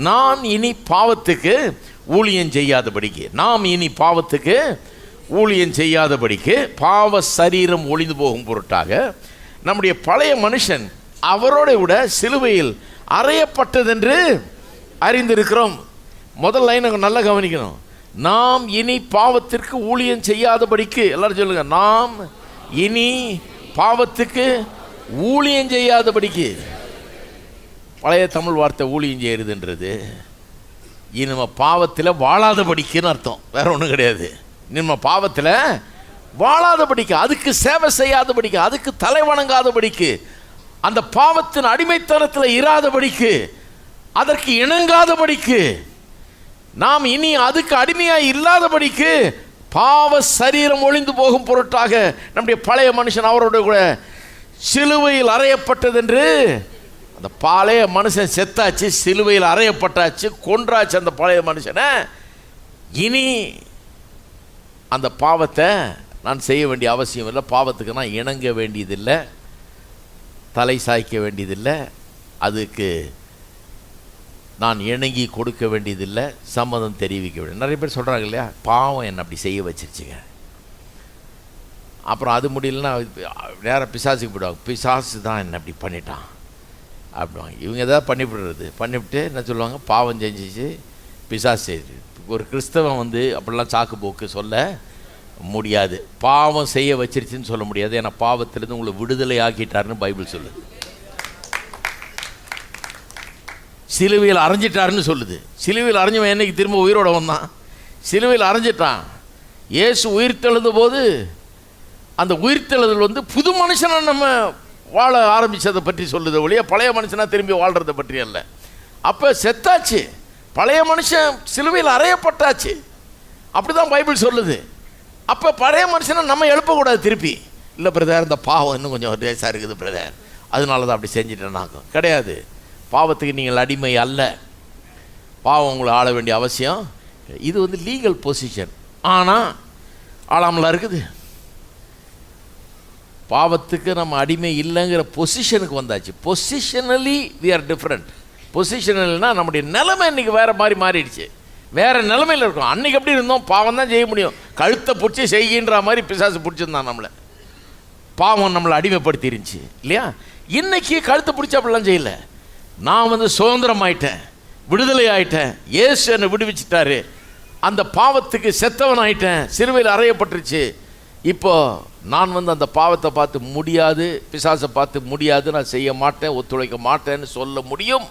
நான் இனி பாவத்துக்கு ஊழியம் செய்யாதபடிக்கு, நாம் இனி பாவத்துக்கு ஊழியம் செய்யாதபடிக்கு பாவ சரீரம் ஒளிந்து போகும் பொருட்டாக நம்முடைய பழைய மனுஷன் அவரோட விட சிலுவையில் அறையப்பட்டதென்று அறிந்திருக்கிறோம். முதல் லைனை நல்லா கவனிக்கணும். நாம் இனி பாவத்திற்கு ஊழியம் செய்யாதபடிக்கு, எல்லாரும் சொல்லுங்க, நாம் இனி பாவத்துக்கு ஊழியம் செய்யாதபடிக்கு. பழைய தமிழ் வார்த்தை ஊழியம் செய்யறதுன்றது நம்ம பாவத்தில் வாழாதபடிக்குன்னு அர்த்தம், வேற ஒன்றும் கிடையாது. நம்ம பாவத்தில் வாழாதபடிக்கு, அதுக்கு சேவை செய்யாதபடிக்கு, அதுக்கு தலை வணங்காதபடிக்கு, அந்த பாவத்தின் அடிமைத்தனத்தில் இராதபடிக்கு, அதற்கு இணங்காதபடிக்கு, நாம் இனி அதுக்கு அடிமையாக இல்லாதபடிக்கு பாவ சரீரம் ஒளிந்து போகும் பொருட்டாக நம்முடைய பழைய மனுஷன் அவரோட கூட சிலுவையில் அறையப்பட்டதென்று. அந்த பழைய மனுஷன் செத்தாச்சு, சிலுவையில் அறையப்பட்டாச்சு, கொன்றாச்சு அந்த பழைய மனுஷனை. இனி அந்த பாவத்தை நான் செய்ய வேண்டிய அவசியம் இல்லை, பாவத்துக்கு நான் இணங்க வேண்டியதில்லை, தலை சாய்க்க வேண்டியதில்லை, அதுக்கு நான் இணங்கி கொடுக்க வேண்டியதில்லை, சம்மதம் தெரிவிக்க வேண்டியது. நிறைய பேர் சொல்கிறாங்க இல்லையா, பாவம் என்னை அப்படி செய்ய வச்சிருச்சுங்க, அப்புறம் அது முடியலன்னா நேராக பிசாசுக்கு போயிடுவாங்க, பிசாசு தான் என்ன அப்படி பண்ணிட்டான் அப்படிவாங்க. இவங்க எதாவது பண்ணிவிட்டு என்ன சொல்லுவாங்க, பாவம் செஞ்சிச்சு பிசாசு செய்யுது. ஒரு கிறிஸ்தவன் அப்படிலாம் சாக்கு போக்கு சொல்ல முடியாது. பாவம் செய்ய வச்சிருச்சுன்னு சொல்ல முடியாது, ஏன்னா பாவத்திலிருந்து உங்களை விடுதலை ஆக்கிட்டாருன்னு பைபிள் சொல்லுது. சிலுவையில் அரைஞ்சிட்டாருன்னு சொல்லுது. சிலுவையில் அரைஞ்சவன் என்னைக்கு திரும்ப உயிரோட வந்தான்? சிலுவையில் அரைஞ்சிட்டான். இயேசு உயிர்த்தெழுந்த போது அந்த உயிர்த்தெழுதல் புது மனுஷனை நம்ம வாழ ஆரம்பித்ததை பற்றி சொல்லுது ஒழிய பழைய மனுஷனாக திரும்பி வாழ்கிறத பற்றி அல்ல. அப்போ செத்தாச்சு, பழைய மனுஷன் சிலுவையில் அறையப்பட்டாச்சு, அப்படி தான் பைபிள் சொல்லுது. அப்போ பழைய மனுஷனை நம்ம எழுப்பக்கூடாது திருப்பி. இல்லை பிரதர், இந்த பாவம் இன்னும் கொஞ்சம் லேசாக இருக்குது பிரதர், அதனால தான் அப்படி செஞ்சுட்டேன்னாக்கும் கிடையாது. பாவத்துக்கு நீங்கள் அடிமை அல்ல, பாவம் உங்களை ஆள வேண்டிய அவசியம். இது லீகல் பொசிஷன், ஆனால் ஆளாமலாம் இருக்குது. பாவத்துக்கு நம்ம அடிமை இல்லைங்கிற பொசிஷனுக்கு வந்தாச்சு. Positionally we are different. பொசிஷனல்னா நம்முடைய நிலைமை இன்றைக்கி வேறு மாதிரி மாறிடுச்சு, வேறு நிலைமையில் இருக்கும். அன்றைக்கி எப்படி இருந்தோம், பாவம் தான் செய்ய முடியும், கழுத்தை பிடிச்சி செய்கின்ற மாதிரி பிசாசு பிடிச்சிருந்தான் நம்மளை, பாவம் நம்மளை அடிமைப்படுத்தி இருந்துச்சு இல்லையா. இன்றைக்கி கழுத்தை பிடிச்சி அப்படிலாம் செய்யலை. நான் சுதந்திரம் ஆயிட்டேன், விடுதலை ஆயிட்டேன், இயேசு என்னை விடுவிச்சிட்டாரு, அந்த பாவத்துக்கு செத்தவன் ஆயிட்டேன், சிலுவையில் அறையப்பட்டுருச்சு. இப்போ நான் அந்த பாவத்தை பார்த்து முடியாது, பிசாசை பார்த்து முடியாது, நான் செய்ய மாட்டேன், ஒத்துழைக்க மாட்டேன்னு சொல்ல முடியும்.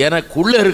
எனக்குள்ளே